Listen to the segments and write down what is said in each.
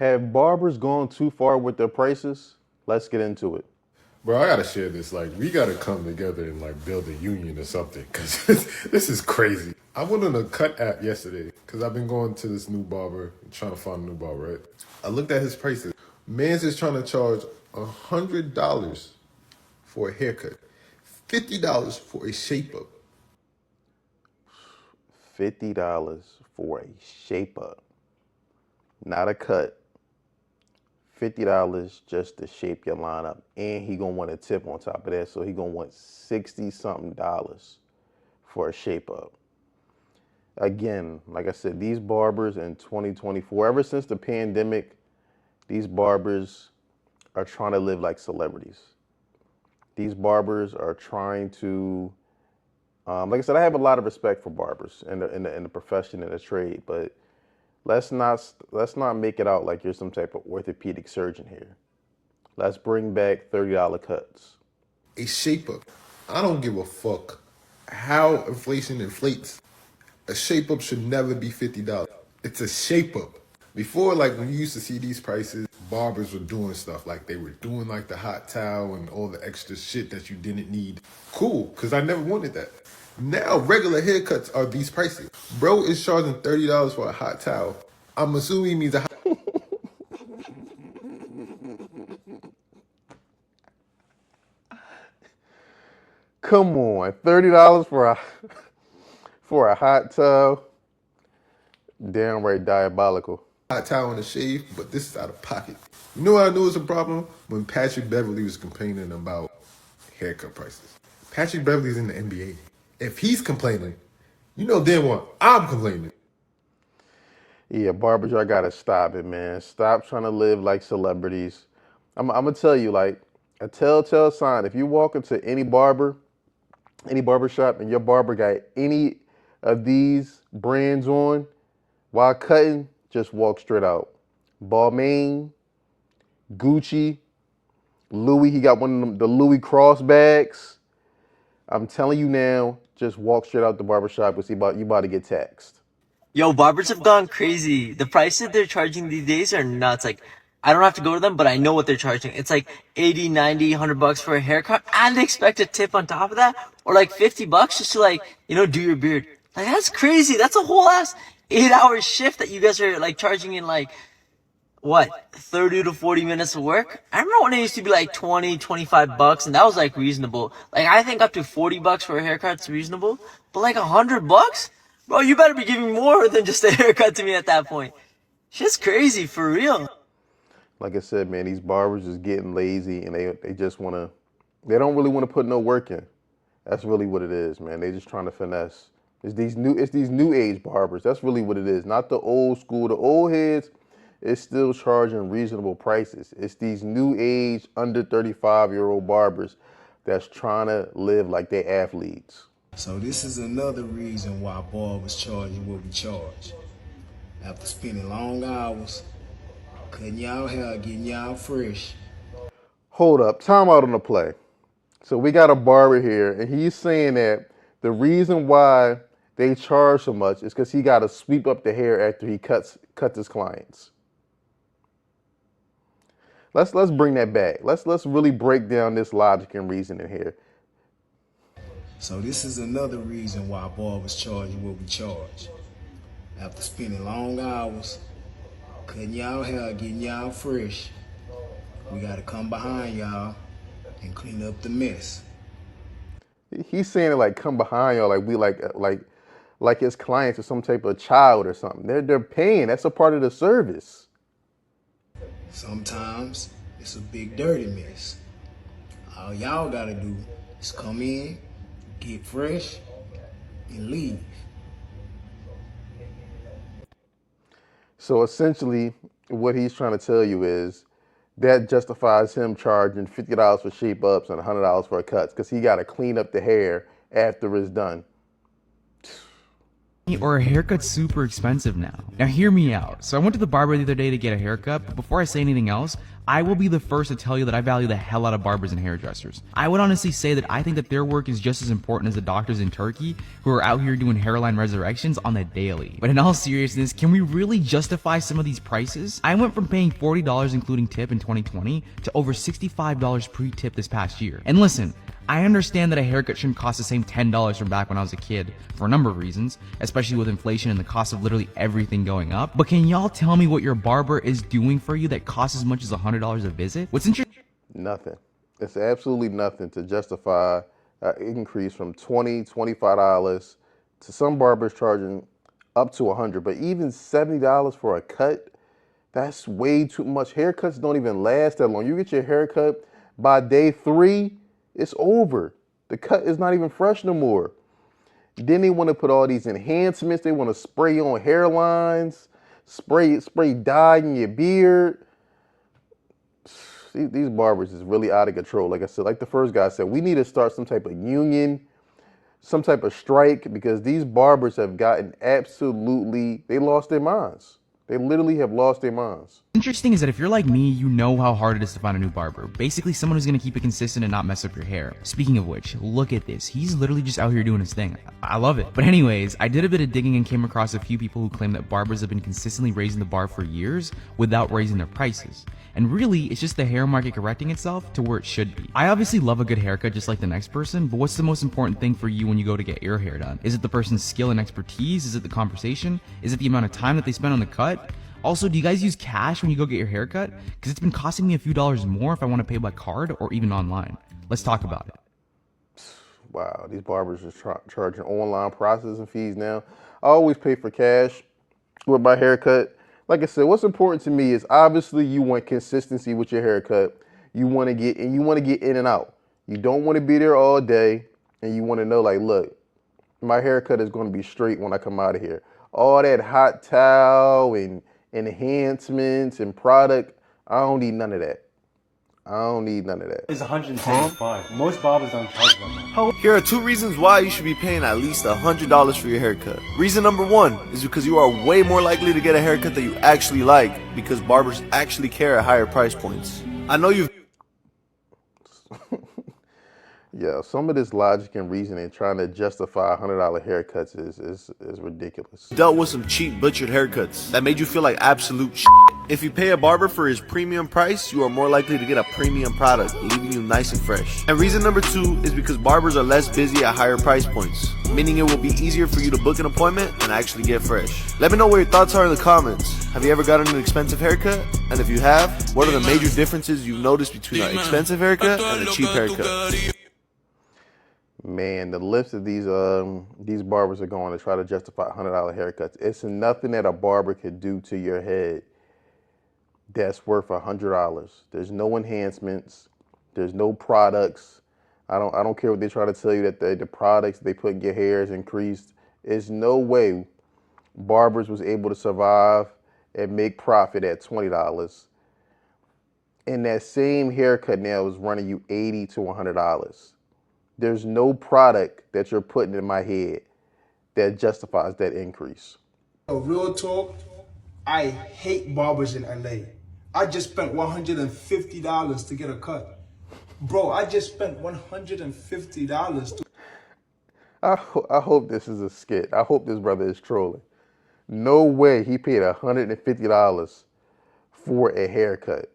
Have barbers gone too far with their prices? Let's get into it. Bro, I gotta share this. Like, we gotta come together and like build a union or something, cause this is crazy. I went on a cut app yesterday, cause I've been going to this new barber, trying to find a new barber. Right? I looked at his prices. Man's is trying to charge $100 for a haircut, $50 for a shape up. $50 for a shape up, not a cut. $50 just to shape your line up, and he gonna want a tip on top of that, so he gonna want 60 something dollars for a shape up. Again, like I said, these barbers in 2024, ever since the pandemic, these barbers are trying to live like celebrities. These barbers are trying to, like I said, I have a lot of respect for barbers in the profession and the trade, but let's not make it out like you're some type of orthopedic surgeon here. Let's bring back $30 cuts. A shape up. I don't give a fuck how inflation inflates. A shape up should never be $50. It's a shape up. Before, like when you used to see these prices, barbers were doing stuff like they were doing like the hot towel and all the extra shit that you didn't need. Cool, because I never wanted that. Now regular haircuts are these prices. Bro is charging $30 for a hot towel. I'm assuming he means a hot. Come on, $30 for a hot tub? Downright diabolical. Hot towel and a shave, but this is out of pocket. You know what I knew was a problem? When Patrick Beverly was complaining about haircut prices. Patrick Beverly's in the NBA. If he's complaining, you know damn well I'm complaining. Yeah, barbers, y'all gotta stop it, man. Stop trying to live like celebrities. I'm gonna tell you, like, a telltale sign. If you walk into any barber shop, and your barber got any of these brands on while cutting, just walk straight out. Balmain, Gucci, Louis. He got one of them, the Louis cross bags. I'm telling you now, just walk straight out the barber shop because you about to get taxed. Yo, barbers have gone crazy. The prices they're charging these days are nuts. Like, I don't have to go to them, but I know what they're charging. It's like 80, 90, $100 for a haircut and they expect a tip on top of that, or like $50 just to like, do your beard. Like, that's crazy. That's a whole ass 8-hour shift that you guys are like charging in like, what, 30 to 40 minutes of work? I remember when it used to be like 20, $25 and that was like reasonable. Like, I think up to $40 for a haircut's reasonable, but like $100? Bro, you better be giving more than just a haircut to me at that point. Shit's crazy, for real. Like I said, man, these barbers is getting lazy and they just they don't really want to put no work in. That's really what it is, man. They just trying to finesse. It's these new age barbers. That's really what it is. Not the old school. The old heads is still charging reasonable prices. It's these new age under 35-year-old barbers that's trying to live like they athletes. So this is another reason why barbers charging what we charge. After spending long hours, cutting y'all hair, getting y'all fresh. Hold up, time out on the play. So we got a barber here, and he's saying that the reason why they charge so much is because he got to sweep up the hair after he cuts his clients. Let's bring that back. Let's really break down this logic and reasoning here. So this is another reason why barbers charging what we charge. After spending long hours, cutting y'all hair, getting y'all fresh, we gotta come behind y'all and clean up the mess. He's saying it like come behind y'all, like we like his clients are some type of child or something. They're paying. That's a part of the service. Sometimes it's a big dirty mess. All y'all gotta do is come in, get fresh, and leave. So essentially, what he's trying to tell you is that justifies him charging $50 for shape ups and $100 for cuts because he got to clean up the hair after it's done. Or a haircut's super expensive now. Now hear me out. So I went to the barber the other day to get a haircut, but before I say anything else, I will be the first to tell you that I value the hell out of barbers and hairdressers. I would honestly say that I think that their work is just as important as the doctors in Turkey who are out here doing hairline resurrections on the daily. But in all seriousness, can we really justify some of these prices? I went from paying $40 including tip in 2020 to over $65 pre-tip this past year. And listen, I understand that a haircut shouldn't cost the same $10 from back when I was a kid for a number of reasons, especially with inflation and the cost of literally everything going up. But can y'all tell me what your barber is doing for you that costs as much as $100 a visit? What's interesting? Nothing. It's absolutely nothing to justify an increase from $20, $25 to some barbers charging up to $100. But even $70 for a cut, that's way too much. Haircuts don't even last that long. You get your haircut by day 3, it's over. The cut is not even fresh no more. Then they want to put all these enhancements. They want to spray on hairlines, spray dye in your beard. These barbers is really out of control. Like I said, like the first guy said, we need to start some type of union, some type of strike, because these barbers have gotten absolutely, they lost their minds. They literally have lost their minds. Interesting is that if you're like me, you know how hard it is to find a new barber. Basically, someone who's gonna keep it consistent and not mess up your hair. Speaking of which, look at this. He's literally just out here doing his thing. I love it. But anyways, I did a bit of digging and came across a few people who claim that barbers have been consistently raising the bar for years without raising their prices. And really, it's just the hair market correcting itself to where it should be. I obviously love a good haircut just like the next person, but what's the most important thing for you when you go to get your hair done? Is it the person's skill and expertise? Is it the conversation? Is it the amount of time that they spend on the cut? Also, do you guys use cash when you go get your haircut? Because it's been costing me a few dollars more if I want to pay by card or even online. Let's talk about it. Wow, these barbers are charging online processing fees now. I always pay for cash with my haircut. Like I said, what's important to me is obviously you want consistency with your haircut. You want to get in and out. You don't want to be there all day, and you want to know, like, look, my haircut is going to be straight when I come out of here. All that hot towel and enhancements and product, I don't need none of that. I don't need none of that. It's 175. Most barbers don't charge that. Here are 2 reasons why you should be paying at least $100 for your haircut. Reason number 1 is because you are way more likely to get a haircut that you actually like, because barbers actually care at higher price points. I know you've Yeah, some of this logic and reasoning trying to justify $100 haircuts is ridiculous. dealt with some cheap butchered haircuts that made you feel like absolute shit. If you pay a barber for his premium price, you are more likely to get a premium product, leaving you nice and fresh. And reason number 2 is because barbers are less busy at higher price points, meaning it will be easier for you to book an appointment and actually get fresh. Let me know what your thoughts are in the comments. Have you ever gotten an expensive haircut? And if you have, what are the major differences you've noticed between an expensive haircut and a cheap haircut? Man, the list of these barbers are going to try to justify $100 haircuts. It's nothing that a barber could do to your head that's worth $100. There's no enhancements. There's no products. I don't care what they try to tell you that the products they put in your hair is increased. There's no way barbers was able to survive and make profit at $20. And that same haircut now is running you $80 to $100. There's no product that you're putting in my head that justifies that increase. Real talk, I hate barbers in LA. I just spent $150 to get a cut. Bro, I just spent $150 to... I hope this is a skit. I hope this brother is trolling. No way he paid $150 for a haircut.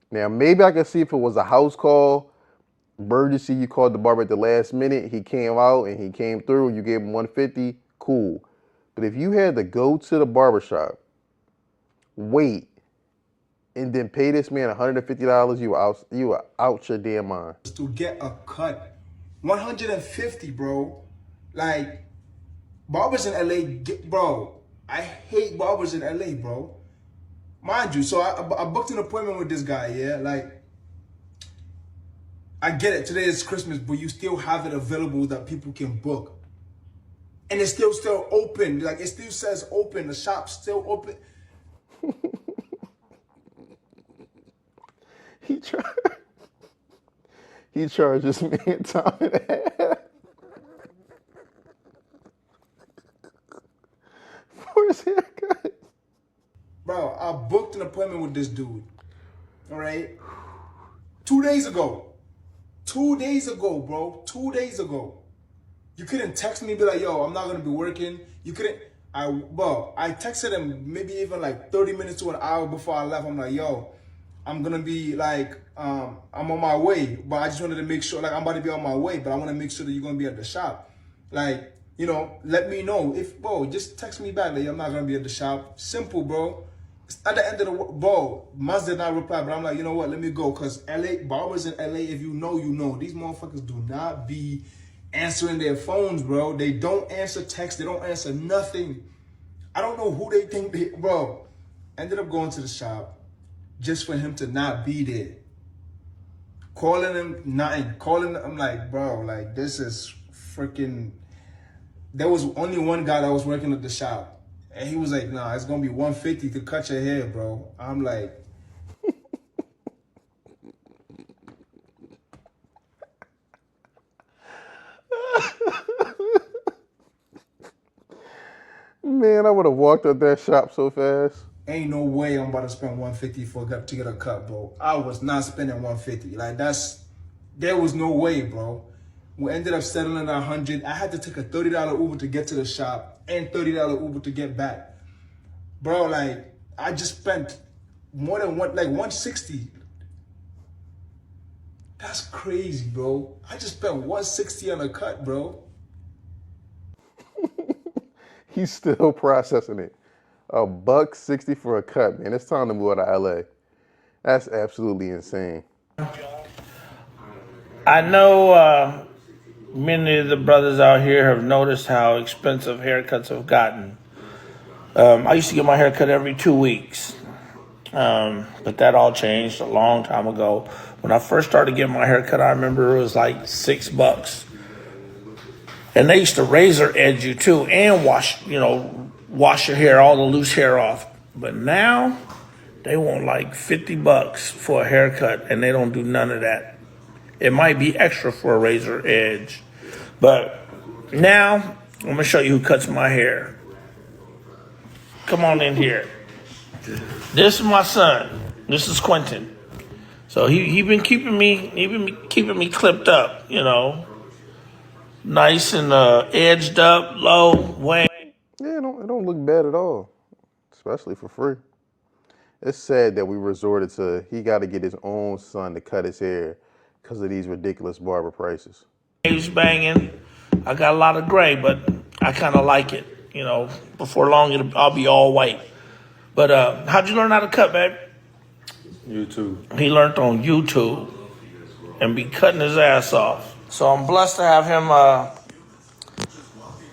Now, maybe I can see if it was a house call, emergency, you called the barber at the last minute, he came out and he came through, you gave him $150, cool. But if you had to go to the barbershop, wait, and then pay this man $150, you were out your damn mind. To get a cut. $150, bro. Like, barbers in LA, bro, I hate barbers in LA, bro. Mind you, so I booked an appointment with this guy, yeah? Like, I get it, today is Christmas, but you still have it available that people can book. And it's still open. Like, it still says open. The shop's still open. He charges me time and a half for his haircut. Bro, I booked an appointment with this dude. All right. 2 days ago. 2 days ago, bro. 2 days ago. You couldn't text me and be like, yo, I'm not gonna be working. You couldn't. I texted him maybe even like 30 minutes to an hour before I left. I'm like, yo, I'm gonna be like, I'm on my way, but I just wanted to make sure, like, I'm about to be on my way, but I want to make sure that you're gonna be at the shop. Like, let me know if, bro, just text me back. Like, I'm not gonna be at the shop. Simple, bro. At the end of the bro, Maz did not reply, but I'm like, you know what? Let me go, cause LA barbers in LA. If you know, you know. These motherfuckers do not be answering their phones, bro. They don't answer text. They don't answer nothing. I don't know who they think they, bro. Ended up going to the shop just for him to not be there. Calling him, nothing. Calling him, I'm like, bro, like, this is freaking. There was only one guy that was working at the shop. And he was like, nah, it's gonna be $150 to cut your hair, bro. I'm like, Man, I would have walked up that shop so fast. ain't no way I'm about to spend $150 to get a cut, bro. I was not spending $150. Like, there was no way, bro. We ended up settling at $100. I had to take a $30 Uber to get to the shop and $30 Uber to get back. Bro, like, I just spent more than like $160. That's crazy, bro. I just spent $160 on a cut, bro. He's still processing it. $160 for a cut, man. It's time to move out of LA. That's absolutely insane. I know many of the brothers out here have noticed how expensive haircuts have gotten. I used to get my hair cut every 2 weeks, but that all changed a long time ago. When I first started getting my hair cut, I remember it was like $6. And they used to razor edge you too and wash your hair, all the loose hair off. But now they want like $50 for a haircut and they don't do none of that. It might be extra for a razor edge. But now I'm gonna show you who cuts my hair. Come on in here. This is my son. This is Quentin. So he been keeping me clipped up, nice and edged up, low, way. Yeah, it don't look bad at all, especially for free. It's sad that we resorted to he got to get his own son to cut his hair because of these ridiculous barber prices. Waves banging. I got a lot of gray, but I kind of like it. Before long I'll be all white. But how'd you learn how to cut, babe? YouTube. He learned on YouTube and be cutting his ass off. So I'm blessed to have him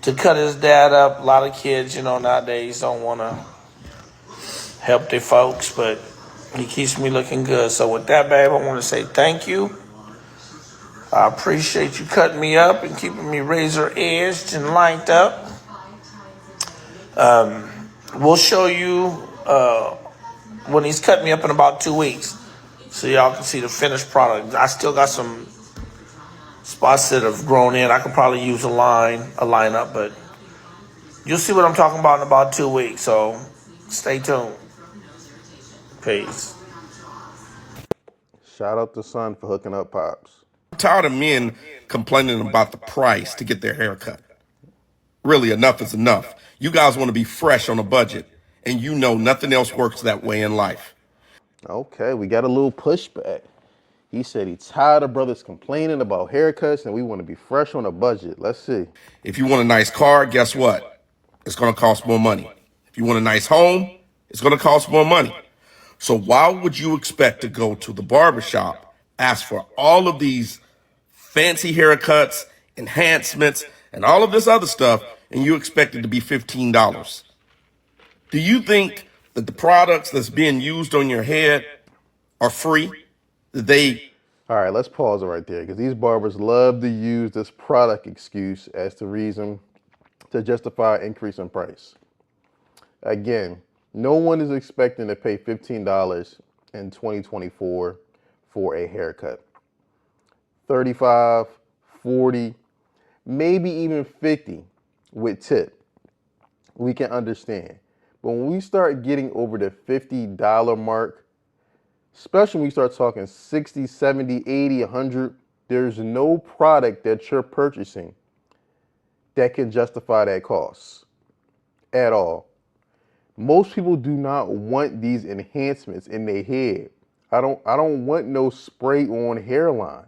to cut his dad up. A lot of kids, nowadays don't want to help their folks, but he keeps me looking good. So with that, babe, I want to say thank you. I appreciate you cutting me up and keeping me razor edged and lined up. We'll show you when he's cutting me up in about 2 weeks, so y'all can see the finished product. I still got some spots that have grown in. I could probably use a lineup, but you'll see what I'm talking about in about 2 weeks. So stay tuned. Peace. Shout out to Son for hooking up Pops. I'm tired of men complaining about the price to get their hair cut. Really, enough is enough. You guys want to be fresh on a budget, and you know nothing else works that way in life. Okay, we got a little pushback. He said he's tired of brothers complaining about haircuts and we want to be fresh on a budget. Let's see. If you want a nice car, guess what? It's going to cost more money. If you want a nice home, it's going to cost more money. So why would you expect to go to the barbershop, ask for all of these fancy haircuts, enhancements, and all of this other stuff, and you expect it to be $15? Do you think that the products that's being used on your head are free? All right, let's pause it right there because these barbers love to use this product excuse as the reason to justify increase in price. Again, no one is expecting to pay $15 in 2024 for a haircut. 35, 40, maybe even 50 with tip. We can understand. But when we start getting over the $50 mark, Especially when you start talking 60, 70, 80, 100. There's no product that you're purchasing that can justify that cost at all. Most people do not want these enhancements in their head. I don't want no spray on hairline.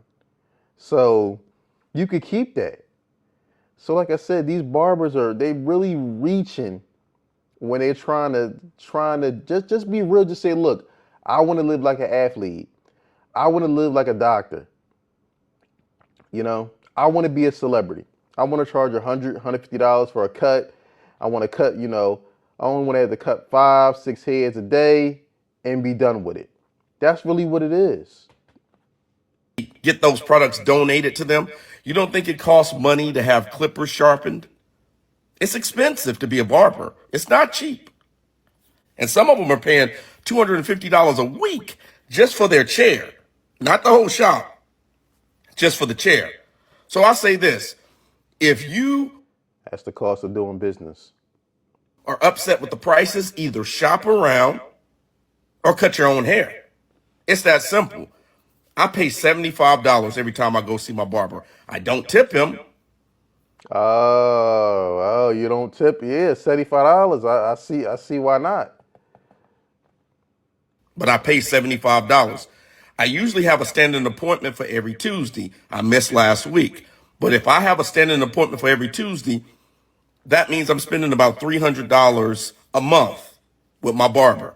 So you could keep that. So like I said, these barbers they really reaching when they're trying to just be real, just say, look, I want to live like an athlete. I want to live like a doctor. You know, I want to be a celebrity. I want to charge $150 for a cut. I want to cut, I only want to have to cut 5, 6 heads a day and be done with it. That's really what it is. Get those products donated to them. You don't think it costs money to have clippers sharpened? It's expensive to be a barber. It's not cheap. And some of them are paying $250 a week just for their chair, not the whole shop, just for the chair. So I say this, if you That's the cost of doing business. are upset with the prices, either shop around or cut your own hair. It's that simple. I pay $75 every time I go see my barber. I don't tip him. Oh, you don't tip? Yeah, $75. I see why not. But I pay $75. I usually have a standing appointment for every Tuesday. I missed last week. But if I have a standing appointment for every Tuesday, that means I'm spending about $300 a month with my barber.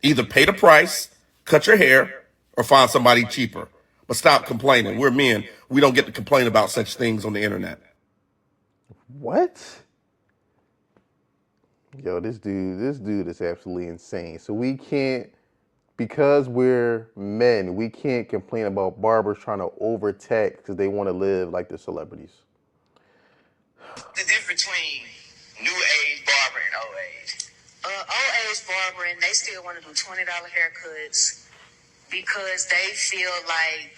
Either pay the price, cut your hair, or find somebody cheaper. But stop complaining. We're men. We don't get to complain about such things on the internet. What? Yo, this dude is absolutely insane. So we can't, because we're men, we can't complain about barbers trying to overtax because they want to live like the celebrities. The difference between new age barber and old age. Old age barbering, they still want to do $20 haircuts because they feel like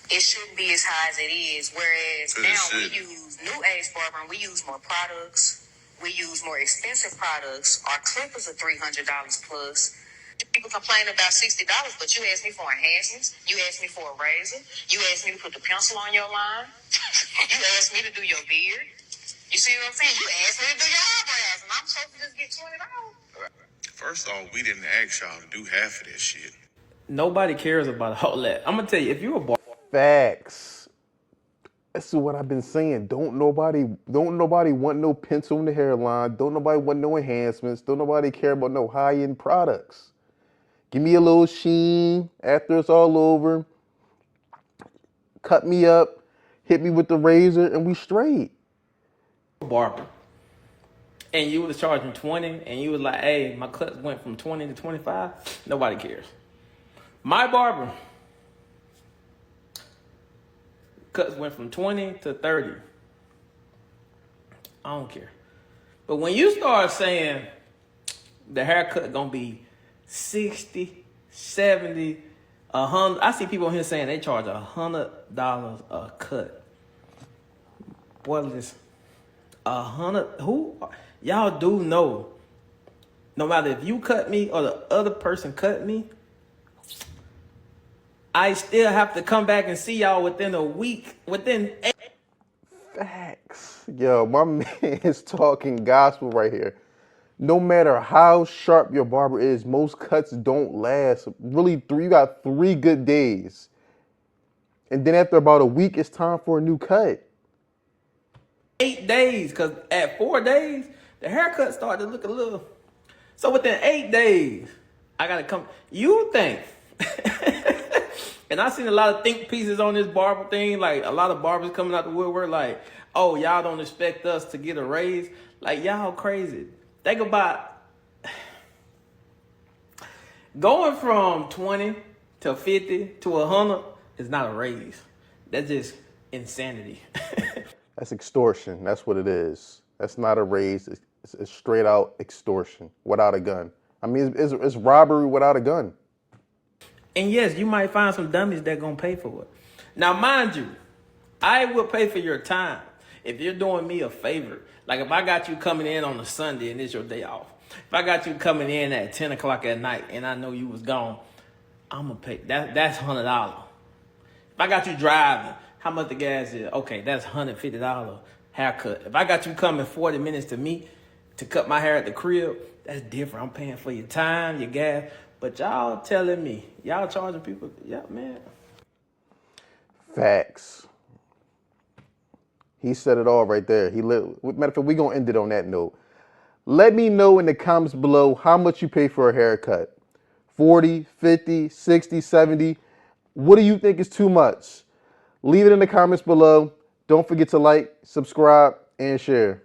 it shouldn't be as high as it is. Whereas now we use new age barbering, we use more products, we use more expensive products. Our clippers are $300 plus. People complain about $60, but you asked me for enhancements. You asked me for a razor. You asked me to put the pencil on your line. You asked me to do your beard. You see what I'm saying? You asked me to do your eyebrows, and I'm supposed to just get $20. First off, we didn't ask y'all to do half of this shit. Nobody cares about all that. I'm gonna tell you, if you're a barber, Facts. This is what I've been saying. Don't nobody want no pencil in the hairline. Don't nobody want no enhancements. Don't nobody care about no high-end products. Give me a little sheen after it's all over. Cut me up, hit me with the razor, and we straight. barber, and you was charging 20, and you was like, "Hey, my cuts went from 20 to 25." Nobody cares. My barber cuts went from 20 to 30. I don't care. But when you start saying the haircut gonna be 60, 70, 100, I see people on here saying they charge $100 a cut. Boy, listen, 100. Who y'all do know? No matter if you cut me or the other person cut me, I still have to come back and see y'all within a week. Within 8. Facts. Yo, my man is talking gospel right here. No matter how sharp your barber is, most cuts don't last. Really, you got 3 good days. And then after about a week, it's time for a new cut. 8 days, because at 4 days, the haircut started to look a little. So within 8 days, I gotta come. You think? And I seen a lot of think pieces on this barber thing, like a lot of barbers coming out the woodwork, like, "Oh, y'all don't expect us to get a raise." Like, y'all crazy. Think about going from 20 to 50 to 100 is not a raise. That's just insanity. That's extortion. That's what it is. That's not a raise. It's straight out extortion without a gun. I mean, it's robbery without a gun. And yes, you might find some dummies that gonna pay for it. Now, mind you, I will pay for your time if you're doing me a favor. Like if I got you coming in on a Sunday and it's your day off, If I got you coming in at 10 o'clock at night and I know you was gone, I'm gonna pay that's $100. If I got you driving, how much the gas is? Okay, that's $150 haircut. If I got you coming 40 minutes to me to cut my hair at the crib, that's different. I'm paying for your time, your gas. But y'all telling me, y'all charging people, yeah, man. Facts. He said it all right there. Matter of fact, we're going to end it on that note. Let me know in the comments below how much you pay for a haircut. 40, 50, 60, 70. What do you think is too much? Leave it in the comments below. Don't forget to like, subscribe, and share.